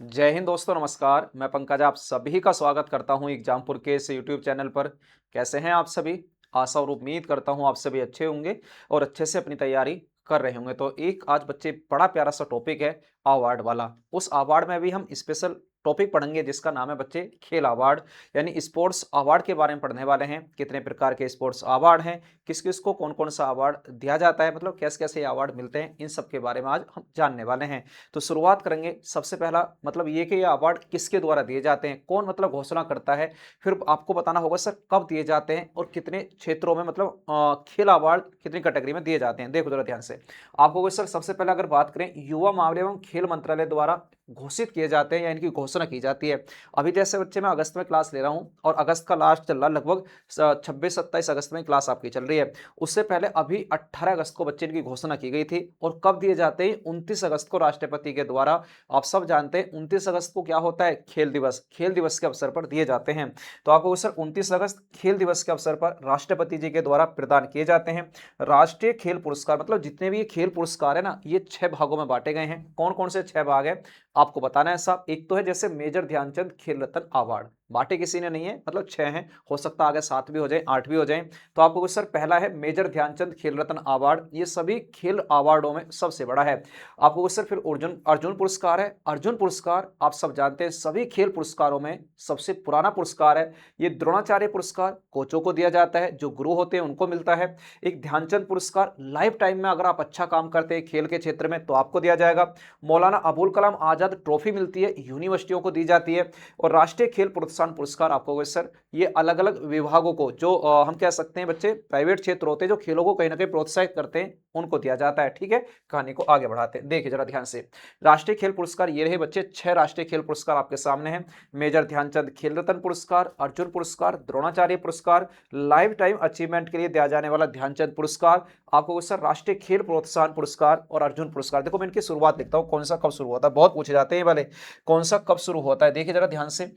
जय हिंद दोस्तों, नमस्कार। मैं पंकज आप सभी का स्वागत करता हूं एग्जामपुर के इस यूट्यूब चैनल पर। कैसे हैं आप सभी? आशा और उम्मीद करता हूं आप सभी अच्छे होंगे और अच्छे से अपनी तैयारी कर रहे होंगे। तो एक आज बच्चे बड़ा प्यारा सा टॉपिक है अवार्ड वाला। उस अवार्ड में भी हम स्पेशल टॉपिक पढ़ेंगे जिसका नाम है बच्चे खेल अवार्ड, यानी स्पोर्ट्स अवार्ड के बारे में पढ़ने वाले हैं। कितने प्रकार के स्पोर्ट्स अवार्ड हैं, किस किस को कौन कौन सा अवार्ड दिया जाता है, मतलब कैसे कैसे अवार्ड मिलते हैं, इन सब के बारे में आज हम जानने वाले हैं। तो शुरुआत करेंगे। सबसे पहला मतलब ये कि ये अवार्ड किसके द्वारा दिए जाते हैं, कौन मतलब घोषणा करता है। फिर आपको बताना होगा सर कब दिए जाते हैं और कितने क्षेत्रों में, मतलब खेल अवार्ड कितनी कैटेगरी में दिए जाते हैं। देखो जरा ध्यान से। आपको सर सबसे पहले अगर बात करें, युवा मामले एवं खेल मंत्रालय द्वारा घोषित किए जाते हैं या इनकी घोषणा की जाती है। अभी जैसे बच्चे मैं अगस्त में क्लास ले रहा हूं और अगस्त का लास्ट चल रहा, लगभग 26-27 अगस्त में क्लास आपकी चल रही है। उससे पहले अभी 18 अगस्त को बच्चे इनकी घोषणा की गई थी। और कब दिए जाते हैं? 29 अगस्त को राष्ट्रपति के द्वारा। आप सब जानते हैं 29 अगस्त को क्या होता है? खेल दिवस। खेल दिवस के अवसर पर दिए जाते हैं। तो आपको सर 29 अगस्त खेल दिवस के अवसर पर राष्ट्रपति जी के द्वारा प्रदान किए जाते हैं राष्ट्रीय खेल पुरस्कार। मतलब जितने भी ये खेल पुरस्कार है ना, ये 6 भागों में बांटे गए हैं। कौन कौन से 6 भाग है आपको बताना है साहब। एक तो है जैसे मेजर ध्यानचंद खेल रत्न अवार्ड, बांटे किसी ने नहीं है, मतलब 6 हैं, हो सकता है आगे 7 भी हो जाए, 8 भी हो जाए। तो आपको सर पहला है मेजर ध्यानचंद खेल रत्न अवार्ड, ये सभी खेल अवार्डों में सबसे बड़ा है। आपको सर फिर अर्जुन अर्जुन पुरस्कार है। अर्जुन पुरस्कार आप सब जानते हैं सभी खेल पुरस्कारों में सबसे पुराना पुरस्कार है। ये द्रोणाचार्य पुरस्कार कोचों को दिया जाता है, जो गुरु होते हैं उनको मिलता है। एक ध्यानचंद पुरस्कार लाइफ टाइम में अगर आप अच्छा काम करते हैं खेल के क्षेत्र में तो आपको दिया जाएगा। मौलाना अबुल कलाम आजाद ट्रॉफी मिलती है, यूनिवर्सिटियों को दी जाती है। और राष्ट्रीय खेल प्रोत्साहन पुरस्कार आपको सर ये अलग अलग विभागों को, जो हम कह सकते हैं बच्चे प्राइवेट क्षेत्र होते हैं जो खेलों को कहीं ना कहीं प्रोत्साहित करते हैं, उनको दिया जाता है। ठीक है, कहानी को आगे बढ़ाते हैं, देखिए जरा ध्यान से। राष्ट्रीय खेल पुरस्कार ये रहे बच्चे, 6 राष्ट्रीय खेल पुरस्कार आपके सामने हैं। मेजर ध्यानचंद खेल रत्न पुरस्कार, अर्जुन पुरस्कार, द्रोणाचार्य पुरस्कार, लाइफ टाइम अचीवमेंट के लिए दिया जाने वाला ध्यानचंद पुरस्कार, आपको सर राष्ट्रीय खेल प्रोत्साहन पुरस्कार और अर्जुन पुरस्कार। देखो मैं इनकी शुरुआत लिखता हूं, कौन सा कब शुरू होता है, बहुत पूछे जाते हैं ये वाले, कौन सा कब शुरू होता है। देखिए जरा ध्यान से।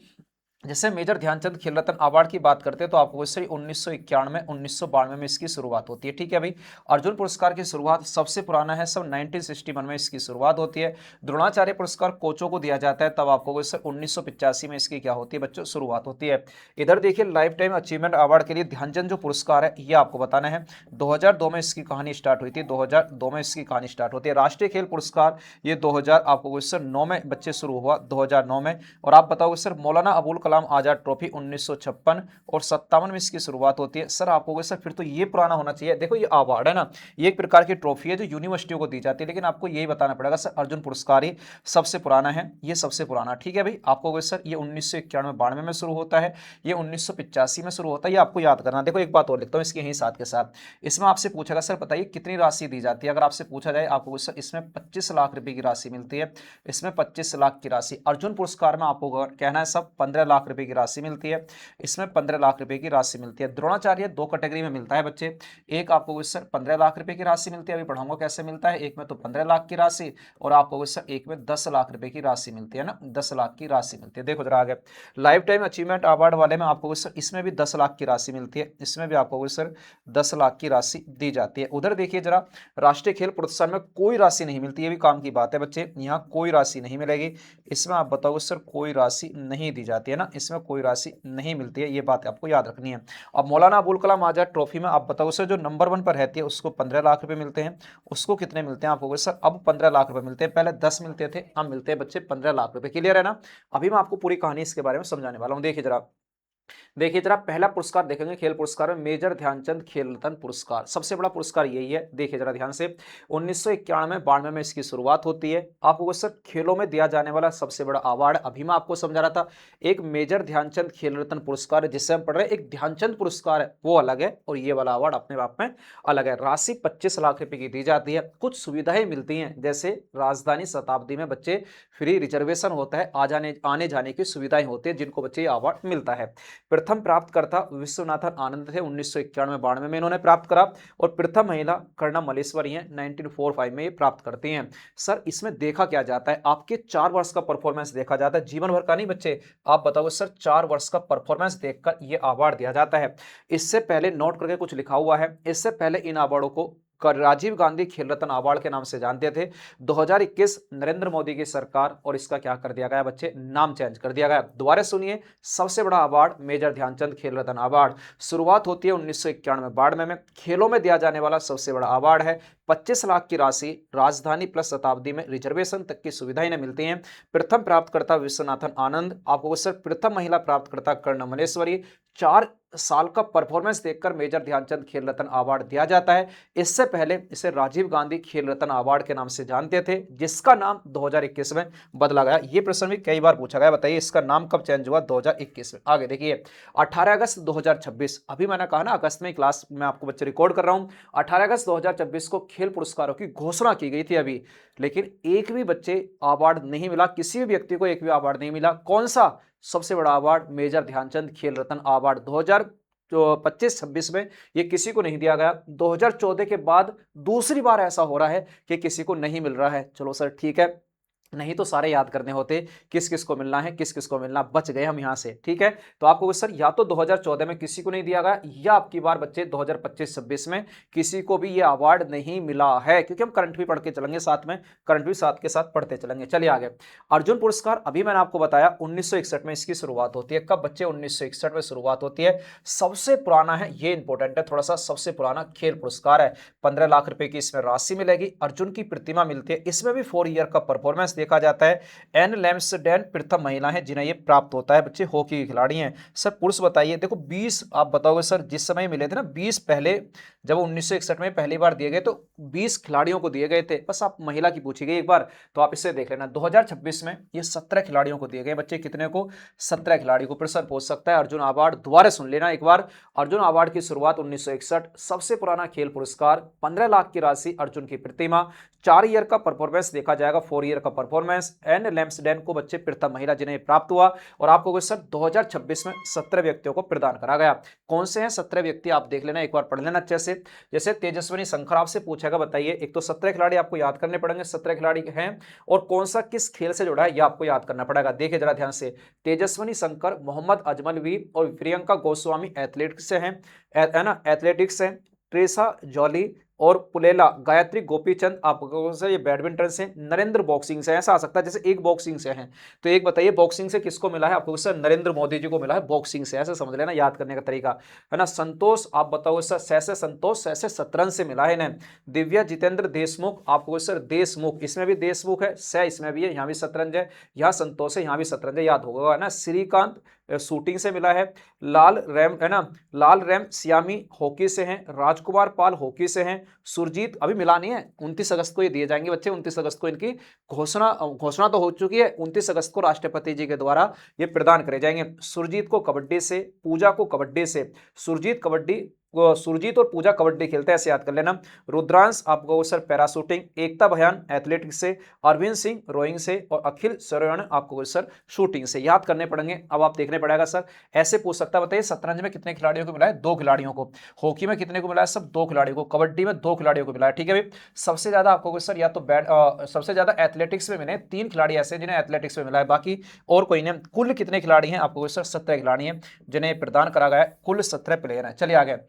जैसे मेजर ध्यानचंद खेल रत्न अवार्ड की बात करते हैं तो आपको इससे 1991 1992 में इसकी शुरुआत होती है। ठीक है भाई। अर्जुन पुरस्कार की शुरुआत सबसे पुराना है सब 1961 में इसकी शुरुआत होती है। द्रोणाचार्य पुरस्कार कोचों को दिया जाता है, तब आपको इससे 1985 में इसकी क्या होती है बच्चों? शुरुआत होती है। इधर देखिए लाइफ टाइम अचीवमेंट अवार्ड के लिए ध्यानचंद जो पुरस्कार है ये आपको बताना है। 2002 में इसकी कहानी स्टार्ट हुई थी, 2002 में इसकी कहानी स्टार्ट होती है। राष्ट्रीय खेल पुरस्कार ये 2000 आपको इससे 9 में बच्चे शुरू हुआ, 2009 में। और आप बताओगे सर मौलाना अबुल कलाम आजाद ट्रॉफी 1956 और 57 में इसकी शुरुआत होती है। सर आपको सर फिर तो ये पुराना होना चाहिए। देखो ये अवार्ड है ना, ये एक प्रकार की ट्रॉफी है जो यूनिवर्सिटियों को दी जाती है, लेकिन आपको यही बताना पड़ेगा सर अर्जुन पुरस्कार ही सबसे पुराना है, ये सबसे पुराना। ठीक है भाई। आपको सर ये 1991 में शुरू होता है, ये 1985 में शुरू होता है, ये आपको याद करना। देखो एक बात और लिखता हूँ इसके यहीं साथ के साथ, इसमें आपसे पूछेगा सर बताइए कितनी राशि दी जाती है। अगर आपसे पूछा जाए आपको सर इसमें 25 लाख रुपए की राशि मिलती है, इसमें 25 लाख की राशि। अर्जुन पुरस्कार में आपको कहना है सब 15 लाख रुपए की राशि मिलती है, इसमें 15 लाख रुपए की राशि मिलती है। द्रोणाचार्य 2 कैटेगरी में मिलता है बच्चे, एक आपको सर 15 लाख रुपए की राशि मिलती है, अभी पढ़ाऊंगा कैसे मिलता है। एक में तो 15 लाख की राशि और आपको सर एक में 10 लाख रुपए की राशि मिलती है ना, 10 लाख की राशि मिलती है। देखो जरा आगे लाइफ टाइम अचीवमेंट अवार्ड वाले में आपको सर इसमें भी 10 लाख की राशि मिलती है, इसमें भी आपको सर 10 लाख की राशि दी जाती है। उधर देखिए जरा राष्ट्रीय खेल प्रोत्साहन में कोई राशि नहीं मिलती, ये भी काम की बात है बच्चे, यहाँ कोई राशि नहीं मिलेगी। इसमें आप बताओ सर कोई राशि नहीं दी जाती है ना, इसमें कोई राशि नहीं मिलती है, ये बात आपको याद रखनी है। अब मौलाना अबुल कलाम आजाद ट्रॉफी में आप बताओ सर जो नंबर 1 पर रहती है उसको 15 लाख रुपए मिलते हैं, उसको कितने मिलते हैं आपको सर? अब 15 लाख रुपए मिलते हैं, पहले 10 मिलते थे, अब मिलते हैं बच्चे 15 लाख रुपए। क्लियर है ना? अभी मैं आपको पूरी कहानी इसके बारे में समझाने वाला हूं। देखिए जरा, देखिए जरा पहला पुरस्कार देखेंगे खेल पुरस्कार में, मेजर ध्यानचंद खेल रत्न पुरस्कार, सबसे बड़ा पुरस्कार यही है। देखिए जरा ध्यान से, 1991-92 में इसकी शुरुआत होती है। आपको सर खेलों में दिया जाने वाला सबसे बड़ा अवार्ड, अभी मैं आपको समझा रहा था, एक मेजर ध्यानचंद खेल रत्न पुरस्कार है जिससे हम पढ़ रहे हैं, एक ध्यानचंद पुरस्कार है वो अलग है और ये वाला अवार्ड अपने आप में अलग है। राशि 25 लाख रुपए की दी जाती है, कुछ सुविधाएं मिलती हैं, जैसे राजधानी शताब्दी में बच्चे फ्री रिजर्वेशन होता है, आने जाने की सुविधाएं होती है, जिनको बच्चे अवार्ड मिलता है। प्रथम प्राप्तकर्ता विश्वनाथन आनंद थे, 1991-92 में इन्होंने प्राप्त करा। और प्रथम महिला कर्णा मलेश्वरी हैं, 1945 में ये प्राप्त करती हैं। सर इसमें देखा क्या जाता है, आपके 4 वर्ष का परफॉर्मेंस देखा जाता है, जीवन भर का नहीं बच्चे। आप बताओ सर 4 वर्ष का परफॉर्मेंस देखकर ये अवार्ड दिया जाता है। इससे पहले नोट करके कुछ लिखा हुआ है, इससे पहले इन अवार्डों को राजीव गांधी खेल रत्न अवार्ड के नाम से जानते थे। 2021 नरेंद्र मोदी की सरकार और इसका क्या कर दिया गया बच्चे, नाम चेंज कर दिया गया। दोबारा सुनिए, सबसे बड़ा अवार्ड मेजर ध्यानचंद खेल रत्न अवार्ड, शुरुआत होती है 1991 बाड़मेर में। खेलों में दिया जाने वाला सबसे बड़ा अवार्ड है। 25 लाख की राशि, राजधानी प्लस शताब्दी में रिजर्वेशन तक की सुविधाएं इन्हें मिलती हैं। प्रथम प्राप्तकर्ता विश्वनाथन आनंद, आपको सर प्रथम महिला प्राप्तकर्ता कर्ण मलेश्वरी। 4 साल का परफॉर्मेंस देखकर मेजर ध्यानचंद खेल रत्न अवार्ड दिया जाता है। इससे पहले इसे राजीव गांधी खेल रत्न अवार्ड के नाम से जानते थे, जिसका नाम 2021 में बदला गया। ये प्रश्न भी कई बार पूछा गया, बताइए इसका नाम कब चेंज हुआ, 2021 में। आगे देखिए, 18 अगस्त 2026, अभी मैंने कहा ना अगस्त में क्लास में आपको बच्चे रिकॉर्ड कर रहा हूं। 18 अगस्त 2026 को खेल पुरस्कारों की घोषणा की गई थी अभी, लेकिन एक भी बच्चे अवार्ड नहीं मिला, किसी भी व्यक्ति को एक भी अवार्ड नहीं मिला। कौन सा सबसे बड़ा अवार्ड, मेजर ध्यानचंद खेल रत्न अवार्ड 2025-26 में ये किसी को नहीं दिया गया। 2014 के बाद दूसरी बार ऐसा हो रहा है कि किसी को नहीं मिल रहा है। चलो सर ठीक है, नहीं तो सारे याद करने होते किस किस को मिलना है, किस किस को मिलना, बच गए हम यहां से। ठीक है, तो आपको सर या तो 2014 में किसी को नहीं दिया गया, या आपकी बार बच्चे 2025-26 में किसी को भी ये अवार्ड नहीं मिला है, क्योंकि हम करंट भी पढ़ के चलेंगे साथ में, करंट भी साथ के साथ पढ़ते चलेंगे। चलिए आगे, अर्जुन पुरस्कार अभी मैंने आपको बताया 1961 में इसकी शुरुआत होती है। कब बच्चे, 1961 में शुरुआत होती है। सबसे पुराना है, ये इंपॉर्टेंट है थोड़ा सा, सबसे पुराना खेल पुरस्कार है। 15 लाख रुपए की इसमें राशि मिलेगी। अर्जुन की प्रतिमा मिलती है, इसमें भी 4 ईयर का परफॉर्मेंस देखा जाता है। एन लैम्सडेन प्रथम महिला है जिन्हें यह प्राप्त होता है। बच्चे हॉकी के खिलाड़ी हैं। सर पुरुष बताइए, देखो 20 आप बताओगे सर, जिस समय मिले थे ना 20 पहले, जब 1961 में पहली बार दिए गए तो 20 खिलाड़ियों को दिए गए थे। बस आप महिला की पूछी गई एक बार, तो आप इसे देख लेना। 2026 में ये 17 खिलाड़ियों को दिए गए। बच्चे कितने को, 17 खिलाड़ी को। प्रश्न पूछ सकता है अर्जुन अवार्ड, दोबारा सुन लेना एक बार। अर्जुन अवार्ड की शुरुआत 1961, सबसे पुराना खेल पुरस्कार, 15 लाख की राशि, अर्जुन की प्रतिमा, 4 ईयर का परफॉर्मेंस देखा जाएगा, 4 ईयर का परफॉर्मेंस। एन लैम्सडेन को बच्चे प्रथम महिला जिन्हें प्राप्त हुआ। और आपको सर 2026 में 17 व्यक्तियों को प्रदान करा गया। कौन से हैं 17 व्यक्ति, आप देख लेना एक बार, पढ़ लेना अच्छे से। जैसे तेजस्विनी शंकर आपसे पूछेगा, बताइए, एक तो 17 खिलाड़ी आपको याद करने पड़ेंगे, 17 खिलाड़ी हैं, और कौन सा किस खेल से जुड़ा है यह आपको याद करना पड़ेगा। देखिए जरा ध्यान से, तेजस्विनी शंकर, मोहम्मद अजमलवी और प्रियंका गोस्वामी एथलेटिक्स से हैं, है ना, एथलेटिक्स है। ट्रेसा जॉली और पुलेला गायत्री गोपीचंद आपको से ये बैडमिंटन से। नरेंद्र बॉक्सिंग से, ऐसा आ सकता है जैसे एक बॉक्सिंग से हैं, तो एक बताइए बॉक्सिंग से किसको मिला है, आपको सर नरेंद्र मोदी जी को मिला है बॉक्सिंग से, ऐसे समझ लेना, याद करने का तरीका है ना। संतोष आप बताओ सर, सैसे संतोष, सैसे शतरंज से मिला है इन्हें। दिव्या जितेंद्र देशमुख, आपको सर देशमुख, इसमें भी देशमुख है, सै इसमें भी है, यहाँ भी शतरंज है, यहाँ संतोष है, यहाँ भी शतरंज है, याद होगा ना। श्रीकांत शूटिंग से मिला है। लाल रैम है ना, लाल रैम श्यामी हॉकी से हैं। राजकुमार पाल हॉकी से हैं। सुरजीत अभी मिला नहीं है, 29 अगस्त को ये दिए जाएंगे बच्चे, 29 अगस्त को इनकी घोषणा तो हो चुकी है, 29 अगस्त को राष्ट्रपति जी के द्वारा ये प्रदान करे जाएंगे। सुरजीत को कबड्डी से, पूजा को कबड्डी से। सुरजीत और पूजा कबड्डी खेलते हैं, ऐसे याद कर लेना। रुद्रांश आपको सर पैराशूटिंग, एकता भयान एथलेटिक्स से, अरविंद सिंह रोइंग से, और अखिल सरयण आपको सर शूटिंग से। याद करने पड़ेंगे, अब आप देखने पड़ेगा सर, ऐसे पूछ सकता है, बताइए शतरंज में कितने खिलाड़ियों को मिला है, 2 खिलाड़ियों को। हॉकी में कितने को मिला है, सब 2 खिलाड़ियों को। कबड्डी में 2 खिलाड़ियों को मिला है। ठीक है भाई, सबसे ज्यादा आपको सर या तो सबसे ज्यादा एथलेटिक्स में मिले, 3 खिलाड़ी ऐसे जिन्हें एथलेटिक्स में मिला है, बाकी और कोई नहीं। कुल कितने खिलाड़ी हैं, आपको सर 17 खिलाड़ी हैं जिन्हें प्रदान करा गया है, कुल 17 प्लेयर हैं। चलिए आगे,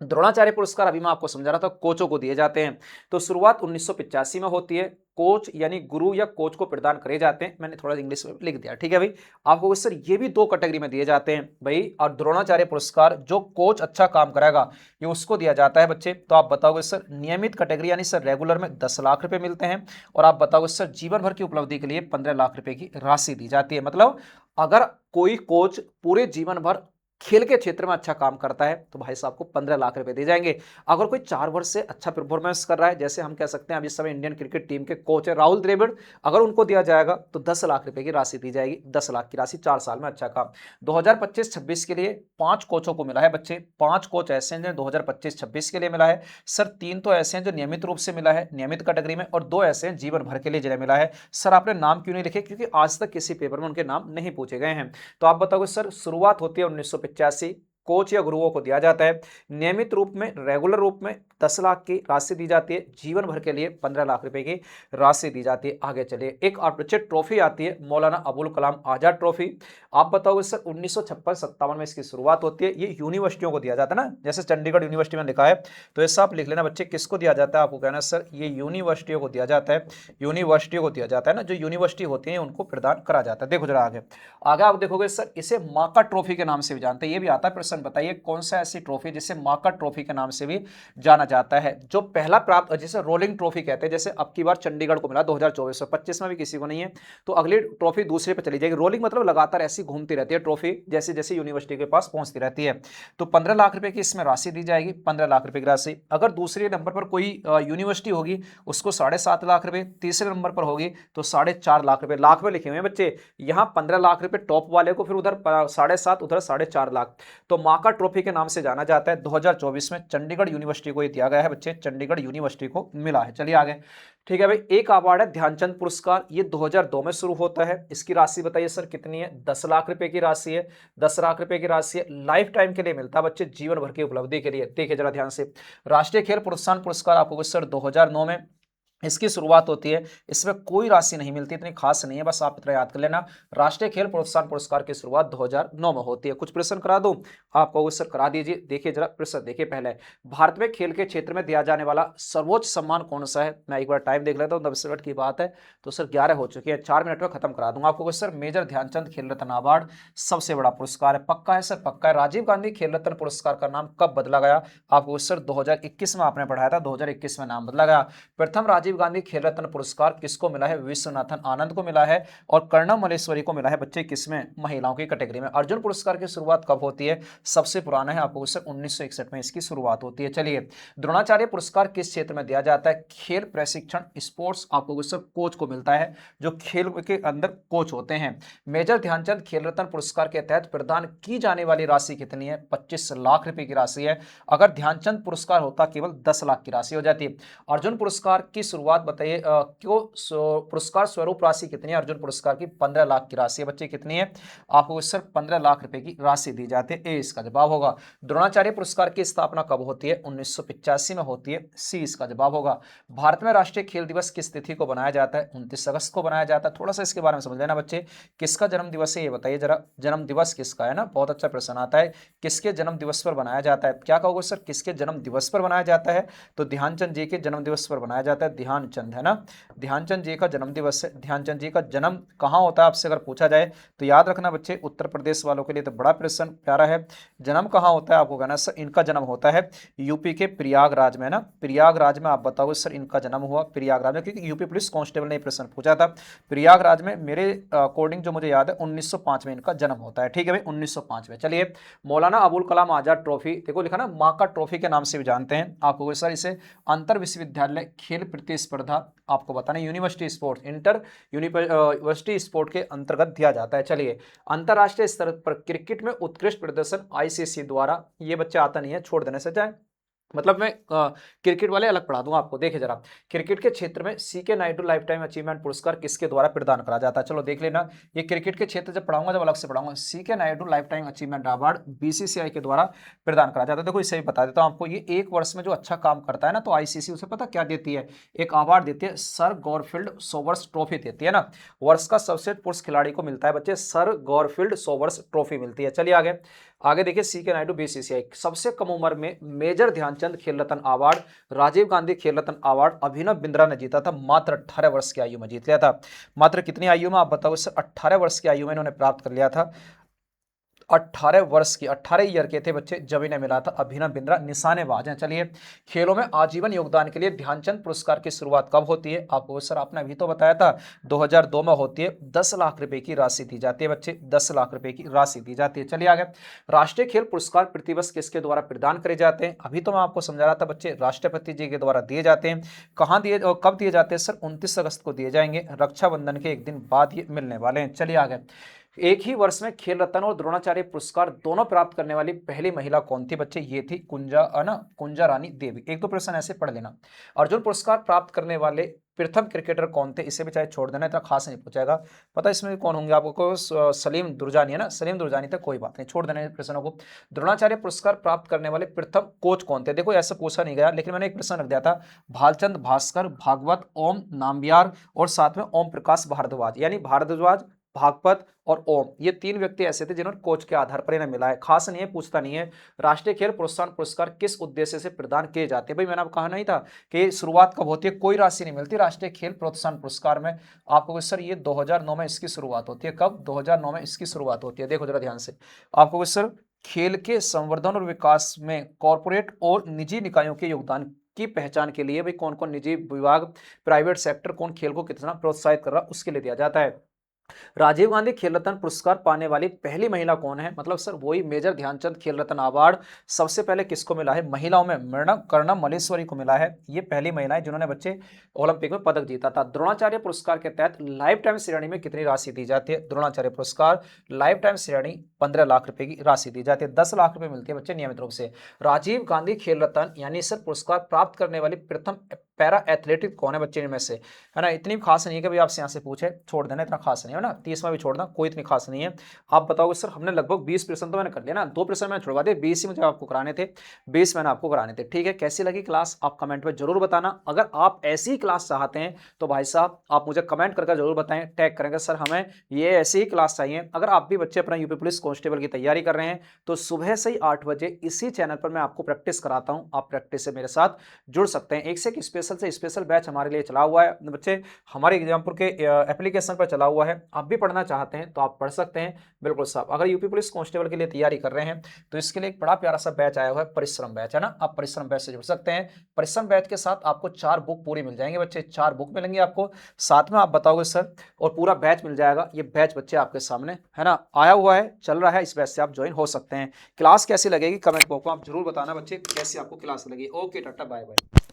द्रोणाचार्य पुरस्कार अभी मैं आपको समझा रहा था, कोचों को दिए जाते हैं। तो शुरुआत 1985 में होती है। कोच यानी गुरु या कोच को प्रदान करे जाते हैं, मैंने थोड़ा इंग्लिश में लिख दिया। ठीक है भाई, आपको सर ये भी 2 कैटेगरी में दिए जाते हैं भाई। और द्रोणाचार्य पुरस्कार जो कोच अच्छा काम करेगा ये उसको दिया जाता है बच्चे। तो आप बताओगे सर नियमित कैटेगरी यानी सर रेगुलर में 10 लाख रुपए मिलते हैं, और आप बताओगे सर जीवन भर की उपलब्धि के लिए 15 लाख रुपए की राशि दी जाती है। मतलब अगर कोई कोच पूरे जीवन भर खेल के क्षेत्र में अच्छा काम करता है तो भाई साहब को 15 लाख रुपए दिए जाएंगे। अगर कोई 4 वर्ष से अच्छा परफॉर्मेंस कर रहा है, जैसे हम कह सकते हैं अभी इस समय इंडियन क्रिकेट टीम के कोच है राहुल द्रविड़, अगर उनको दिया जाएगा तो 10 लाख रुपए की राशि दी जाएगी। 10 लाख की राशि 4 साल में अच्छा काम। 2025-26 के लिए 5 कोचों को मिला है बच्चे। 5 कोच ऐसे हैं जो 2025-26 के लिए मिला है सर। 3 तो ऐसे हैं जो नियमित रूप से मिला है नियमित कैटेगरी में, और 2 ऐसे हैं जीवन भर के लिए जिन्हें मिला है। सर आपने नाम क्यों नहीं लिखे, क्योंकि आज तक किसी पेपर में उनके नाम नहीं पूछे गए हैं। तो आप बताओगे सर शुरुआत होती है 1985, कोच या गुरुओं को दिया जाता है। नियमित रूप में, रेगुलर रूप में 10 लाख की राशि दी जाती है। जीवन भर के लिए 15 लाख रुपए की राशि दी जाती है। आगे चलिए, एक बच्चे ट्रॉफी आती है, मौलाना अबुल कलाम आजाद ट्रॉफी। आप बताओगे सर 1956-57 में इसकी शुरुआत होती है। ये यूनिवर्सिटियों को दिया जाता है ना, जैसे चंडीगढ़ यूनिवर्सिटी में लिखा है, तो ऐसा आप लिख लेना बच्चे, किसको दिया जाता है, आपको कहना है सर ये यूनिवर्सिटियों को दिया जाता है। यूनिवर्सिटियों को दिया जाता है ना, जो यूनिवर्सिटी होती है उनको प्रदान करा जाता है। देखो जरा आगे, आगे आप देखोगे सर इसे माका ट्रॉफी के नाम से भी जानते हैं। ये भी आता है प्रश्न, बताइए कौन सा ऐसी ट्रॉफी जिसे माका ट्रॉफी के नाम से भी जाना जाता है। जो पहला प्राप्त, जैसे रोलिंग ट्रॉफी कहते हैं, जैसे अब की बार चंडीगढ़ को मिला 2024 में, 25 में भी किसी को नहीं है, तो अगली ट्रॉफी दूसरे पे चली जाएगी। रोलिंग मतलब लगातार ऐसी घूमती रहती है ट्रॉफी, जैसे जैसे यूनिवर्सिटी के पास पहुंचती रहती है। तो 15 लाख रुपए की इसमें राशि दी जाएगी, 15 लाख रुपए की राशि। अगर दूसरे नंबर पर कोई यूनिवर्सिटी होगी उसको 7.5 लाख रुपए, तीसरे नंबर पर होगी तो 4.5 लाख रुपए। लाख में लिखे हुए हैं बच्चे, यहाँ 15 लाख रुपए टॉप वाले को, फिर उधर 7.5, उधर 4.5 लाख। तो माका ट्रॉफी के नाम से जाना जाता है। 2024 में चंडीगढ़ यूनिवर्सिटी को ये दिया गया है बच्चे, चंडीगढ़ यूनिवर्सिटी को मिला है। चलिए आगे, ठीक है भाई। एक अवार्ड है ध्यानचंद पुरस्कार, ये 2002 में शुरू होता है। इसकी राशि बताइए सर कितनी है, 10 लाख रुपए की राशि है। 10 लाख रुपए की राशि है, लाइफ टाइम के लिए मिलता है बच्चे, जीवन भर की उपलब्धि के लिए। देखिए जरा ध्यान से, राष्ट्रीय खेल प्रोत्साहन पुरस्कार आपको सर 2009 में इसकी शुरुआत होती है। इसमें कोई राशि नहीं मिलती, इतनी खास नहीं है, बस आप इतना याद कर लेना। राष्ट्रीय खेल प्रोत्साहन पुरस्कार की शुरुआत 2009 में होती है। कुछ प्रश्न करा दूं आपको, सर करा दीजिए। देखिए जरा प्रश्न देखिए पहले, भारत में खेल के क्षेत्र में दिया जाने वाला सर्वोच्च सम्मान कौन सा है। मैं एक बार टाइम देख लेता हूँ, 10 मिनट की बात है तो सर 11 हो चुकी है, 4 मिनट में खत्म करा दूंगा आपको। सर मेजर ध्यानचंद खेल रत्न अवार्ड सबसे बड़ा पुरस्कार है, पक्का है सर, पक्का है। राजीव गांधी खेल रत्न पुरस्कार का नाम कब बदला गया, आपको सर 2021 में आपने पढ़ाया था, 2021 में नाम बदला गया। प्रथम राजीव गांधी खेल रत्न पुरस्कार किसको मिला है, विश्वनाथन आनंद को मिला है। और कर्णम मल्लेश्वरी को मिला है बच्चे, किसमें, महिलाओं की कैटेगरी में। अर्जुन पुरस्कार की शुरुआत कब होती है, सबसे पुराना है आपको सर 1961 में इसकी शुरुआत होती है। चलिए, द्रोणाचार्य पुरस्कार किस क्षेत्र में दिया जाता है, खेल प्रशिक्षण, स्पोर्ट्स, आपको सर कोच को मिलता है, जो खेल के अंदर कोच होते हैं। मेजर ध्यानचंद खेल रत्न पुरस्कार के तहत प्रदान की जाने वाली राशि कितनी है, 25 लाख रुपए की राशि है। अगर ध्यानचंद पुरस्कार होता केवल 10 लाख की राशि हो जाती। अर्जुन पुरस्कार की शुरुआत बताइए, क्यों पुरस्कार स्वरूप राशि कितनी है, अर्जुन पुरस्कार की 15 लाख की राशि है बच्चे, कितनी है, आपको सर 15 लाख रुपए की राशि दी जाती है। ए इसका जवाब होगा। द्रोणाचार्य पुरस्कार की स्थापना कब होती है, 1985 में होती है, सी इसका जवाब होगा। भारत में राष्ट्रीय खेल दिवस किस तिथि को बनाया जाता है, 29 अगस्त को बनाया जाता है। थोड़ा सा इसके बारे में समझ लेना बच्चे, किसका जन्म दिवस है ये बताइए जरा, जन्म दिवस किसका है ना, बहुत अच्छा प्रश्न आता है, किसके जन्म दिवस पर बनाया जाता है। क्या कहोगे सर, किसके जन्म दिवस पर बनाया जाता है, तो ध्यानचंद जी के जन्म दिवस पर बनाया जाता है। ध्यानचंद है ना, ध्यानचंद जी का जन्म दिवस है। ध्यानचंद जी का जन्म कहाँ होता है आपसे अगर पूछा जाए तो याद रखना बच्चे, उत्तर प्रदेश वालों के लिए तो बड़ा प्रश्न प्यारा है। जन्म कहाँ होता है, आपको कहना सर इनका जन्म होता है यूपी के प्रयागराज में ना, प्रयागराज में। आप बताओ सर इनका जन्म हुआ प्रयागराज में, क्योंकि यूपी पुलिस कांस्टेबल ने प्रश्न पूछा था। प्रयागराज में मेरे अकॉर्डिंग जो मुझे याद है 1905 में इनका जन्म होता है। ठीक है भाई, 1905 में। चलिए, मौलाना अबुल कलाम आजाद ट्रॉफी, देखो लिखा ना माका ट्रॉफी के नाम से भी जानते हैं आपको सर। इसे अंतर विश्वविद्यालय खेल प्रतिस्पर्धा, आपको बताना university sports, inter university sport के अंतर्गत दिया जाता है। चलिए, अंतरराष्ट्रीय स्तर पर क्रिकेट में उत्कृष्ट प्रदर्शन आईसीसी द्वारा, ये बच्चे आता नहीं है, छोड़ देने से चाहे, मतलब मैं क्रिकेट वाले अलग पढ़ा दूंगा आपको। देखिए जरा, क्रिकेट के क्षेत्र में C K Naidu lifetime achievement पुरस्कार किसके द्वारा प्रदान करा जाता है, चलो देख लेना। ये क्रिकेट के क्षेत्र जब पढ़ाऊंगा, जब अलग से पढ़ाऊंगा, C K Naidu lifetime achievement award BCCI के द्वारा प्रदान करा जाता है। देखो इसे भी बता देता हूं आपको, ये एक वर्ष में जो अच्छा काम करता है ना, तो आईसीसी उसे पता क्या देती है, एक अवार्ड देती है, सर गॉरफील्ड सोबर्स ट्रॉफी देती है ना। वर्ष का सर्वश्रेष्ठ पुरुष खिलाड़ी को मिलता है बच्चे, सर गॉरफील्ड सोबर्स ट्रॉफी मिलती है। चलिए आगे, आगे देखिए, सीके नायडू बीसीसीआई। सबसे कम उम्र में मेजर ध्यानचंद खेल रत्न अवार्ड, राजीव गांधी खेल रत्न अवार्ड अभिनव बिंद्रा ने जीता था, मात्र 18 वर्ष की आयु में जीत लिया था। मात्र कितनी आयु में, आप बताओ सर, 18 वर्ष की आयु में इन्होंने प्राप्त कर लिया था। 18 वर्ष की, 18 ईयर के थे बच्चे जब इन्हें मिला था। अभिनव बिंद्रा निशानेबाज हैं। चलिए, खेलों में आजीवन योगदान के लिए ध्यानचंद पुरस्कार की शुरुआत कब होती है, आपको सर आपने अभी तो बताया था 2002 में होती है। 10 लाख रुपए की राशि दी जाती है बच्चे, 10 लाख रुपए की राशि दी जाती है। चलिए आगे, राष्ट्रीय खेल पुरस्कार प्रतिवर्ष किसके द्वारा प्रदान करे जाते हैं, अभी तो मैं आपको समझा रहा था बच्चे, राष्ट्रपति जी के द्वारा दिए जाते हैं। कहाँ दिए और कब दिए जाते हैं सर, 29 अगस्त को दिए जाएंगे, रक्षाबंधन के एक दिन बाद ये मिलने वाले हैं। चलिए आगे, एक ही वर्ष में खेल रत्न और द्रोणाचार्य पुरस्कार दोनों प्राप्त करने वाली पहली महिला कौन थी बच्चे? ये थी कुंजा रानी देवी। एक दो प्रश्न ऐसे पढ़ लेना। अर्जुन पुरस्कार प्राप्त करने वाले प्रथम क्रिकेटर कौन थे? इसे भी चाहे छोड़ देना, इतना खास नहीं पूछेगा। पता इसमें कौन होंगे आपको? सलीम दुरजानी है ना, सलीम दुरजानी था, कोई बात नहीं, छोड़ देना प्रश्नों को। द्रोणाचार्य पुरस्कार प्राप्त करने वाले प्रथम कोच कौन थे? देखो ऐसा पूछा नहीं गया, लेकिन मैंने एक प्रश्न रख दिया था, भालचंद भास्कर, भागवत, ओम नाम्बियार और साथ में ओम प्रकाश भारद्वाज, यानी भारद्वाज, भागवत और ओम, ये तीन व्यक्ति ऐसे थे जिन्होंने कोच के आधार पर इन्हें मिला है। खास नहीं है, पूछता नहीं है। राष्ट्रीय खेल प्रोत्साहन पुरस्कार किस उद्देश्य से प्रदान किए जाते हैं? भाई मैंने आपको कहा नहीं था कि शुरुआत कब होती है, कोई राशि नहीं मिलती राष्ट्रीय खेल प्रोत्साहन पुरस्कार में आपको। सर ये 2009 में इसकी शुरुआत होती है। कब? 2009 में इसकी शुरुआत होती है। देखो जरा ध्यान से, आपको सर खेल के संवर्धन और विकास में कॉर्पोरेट और निजी निकायों के योगदान की पहचान के लिए भाई कौन कौन निजी विभाग, प्राइवेट सेक्टर कौन खेल को कितना प्रोत्साहित कर रहा है, उसके लिए दिया जाता है। राजीव गांधी खेल रत्न पुरस्कार पाने वाली पहली महिला कौन है? मतलब सर वही मेजर ध्यानचंद खेल रत्न अवार्ड सबसे पहले किसको मिला है? महिलाओं में कर्णम मल्लेश्वरी को मिला है। ये पहली महिला है जिन्होंने बच्चे ओलंपिक में पदक जीता था। द्रोणाचार्य पुरस्कार के तहत लाइफ टाइम श्रेणी में कितनी राशि दी जाती है? द्रोणाचार्य पुरस्कार लाइफ टाइम श्रेणी 15 लाख रुपए की राशि दी जाती है। 10 लाख रुपए मिलती है बच्चे नियमित रूप से। राजीव गांधी खेल रत्न यानी सर पुरस्कार प्राप्त करने वाली प्रथम पैरा एथलेटिक कौन है बच्चे इनमें से? है ना, इतनी खास नहीं है कि भाई आपसे यहाँ से पूछे, छोड़ देना, इतना खास नहीं है ना, 30वां भी छोड़ना, कोई इतनी खास नहीं है। आप बताओगे सर हमने लगभग 20 प्रश्न तो मैंने कर लिया ना, 2 प्रश्न मैंने छुड़वा दिए, 20 ही मुझे आपको कराने थे, 20 मैंने आपको कराने थे। ठीक है, कैसी लगी क्लास आप कमेंट में जरूर बताना। अगर आप ऐसी ही क्लास चाहते हैं तो भाई साहब आप मुझे कमेंट करके जरूर बताएं, टैग करेंगे सर हमें ये ऐसी ही क्लास चाहिए। अगर आप भी बच्चे अपना यूपी पुलिस कांस्टेबल की तैयारी कर रहे हैं तो सुबह से ही 8 बजे इसी चैनल पर मैं आपको प्रैक्टिस कराता हूं, आप प्रैक्टिस से मेरे साथ जुड़ सकते हैं। एक से एक स्पेशल से स्पेशल बैच हमारे लिए चला हुआ है बच्चे, हमारे एग्जामपुर के एप्लीकेशन पर चला हुआ है। आप भी पढ़ना चाहते हैं तो आप पढ़ सकते हैं बिल्कुल साहब। अगर यूपी पुलिस कांस्टेबल के लिए तैयारी कर रहे हैं तो इसके लिए एक बड़ा प्यारा सा बैच आया हुआ है, परिश्रम बैच, है ना, आप परिश्रम बैच से जुड़ सकते हैं। परिश्रम बैच के साथ आपको 4 बुक पूरी मिल जाएंगे बच्चे, 4 बुक मिलेंगे आपको, साथ में आप बताओगे सर और पूरा बैच मिल जाएगा। ये बैच बच्चे आपके सामने है ना आया हुआ है, चल रहा है, इस बैच से आप ज्वाइन हो सकते हैं। क्लास कैसी लगेगी कमेंट बॉक्स में आप जरूर बताना बच्चे, कैसी आपको क्लास लगी। Okay tata bye bye.